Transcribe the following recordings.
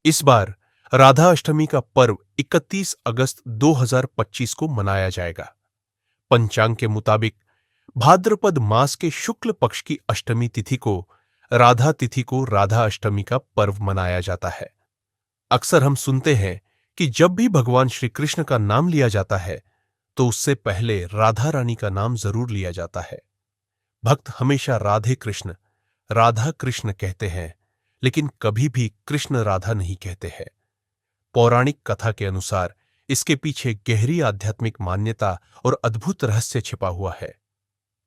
इस बार राधा अष्टमी का पर्व 31 अगस्त 2025 को मनाया जाएगा। पंचांग के मुताबिक भाद्रपद मास के शुक्ल पक्ष की अष्टमी तिथि को राधा अष्टमी का पर्व मनाया जाता है। अक्सर हम सुनते हैं कि जब भी भगवान श्री कृष्ण का नाम लिया जाता है तो उससे पहले राधा रानी का नाम जरूर लिया जाता है। भक्त हमेशा राधा कृष्ण कहते हैं, लेकिन कभी भी कृष्ण राधा नहीं कहते हैं। पौराणिक कथा के अनुसार इसके पीछे गहरी आध्यात्मिक मान्यता और अद्भुत रहस्य छिपा हुआ है।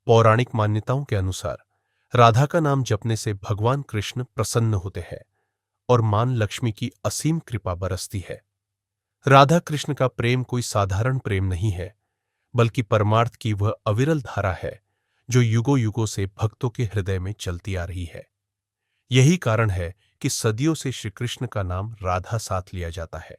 पौराणिक मान्यताओं के अनुसार राधा का नाम जपने से भगवान कृष्ण प्रसन्न होते हैं और मां लक्ष्मी की असीम कृपा बरसती है। राधा कृष्ण का प्रेम कोई साधारण प्रेम नहीं है, बल्कि परमार्थ की वह अविरल धारा है जो युगों युगों से भक्तों के हृदय में चलती आ रही है। यही कारण है कि सदियों से श्री कृष्ण का नाम राधा साथ लिया जाता है।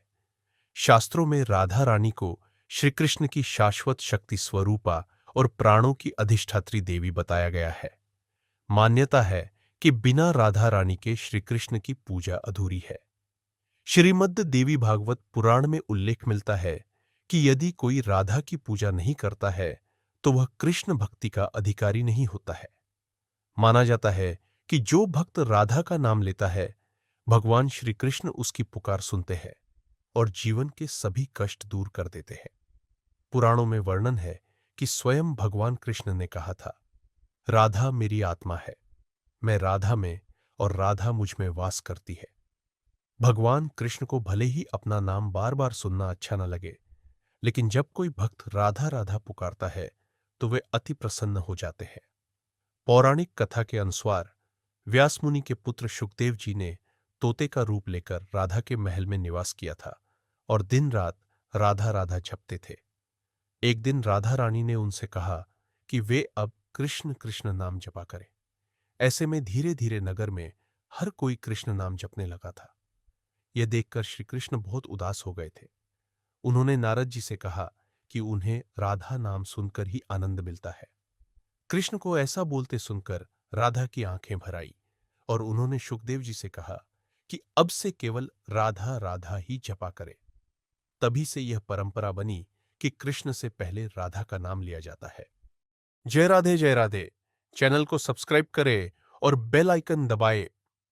शास्त्रों में राधा रानी को श्री कृष्ण की शाश्वत शक्ति स्वरूपा और प्राणों की अधिष्ठात्री देवी बताया गया है। मान्यता है कि बिना राधा रानी के श्री कृष्ण की पूजा अधूरी है। श्रीमद् देवी भागवत पुराण में उल्लेख मिलता है कि यदि कोई राधा की पूजा नहीं करता है तो वह कृष्ण भक्ति का अधिकारी नहीं होता है। माना जाता है कि जो भक्त राधा का नाम लेता है, भगवान श्री कृष्ण उसकी पुकार सुनते हैं और जीवन के सभी कष्ट दूर कर देते हैं। पुराणों में वर्णन है कि स्वयं भगवान कृष्ण ने कहा था, राधा मेरी आत्मा है, मैं राधा में और राधा मुझ में वास करती है। भगवान कृष्ण को भले ही अपना नाम बार बार सुनना अच्छा न लगे, लेकिन जब कोई भक्त राधा राधा पुकारता है तो वे अति प्रसन्न हो जाते हैं। पौराणिक कथा के अनुसार व्यास मुनि के पुत्र शुकदेव जी ने तोते का रूप लेकर राधा के महल में निवास किया था और दिन रात राधा राधा जपते थे। एक दिन राधा रानी ने उनसे कहा कि वे अब कृष्ण कृष्ण नाम जपा करें। ऐसे में धीरे धीरे नगर में हर कोई कृष्ण नाम जपने लगा था। यह देखकर श्री कृष्ण बहुत उदास हो गए थे। उन्होंने नारद जी से कहा कि उन्हें राधा नाम सुनकर ही आनंद मिलता है। कृष्ण को ऐसा बोलते सुनकर राधा की आंखें भर आई और उन्होंने शुकदेव जी से कहा कि अब से केवल राधा राधा ही जपा करे। तभी से यह परंपरा बनी कि कृष्ण से पहले राधा का नाम लिया जाता है। जय राधे जय राधे। चैनल को सब्सक्राइब करें और बेल आइकन दबाएं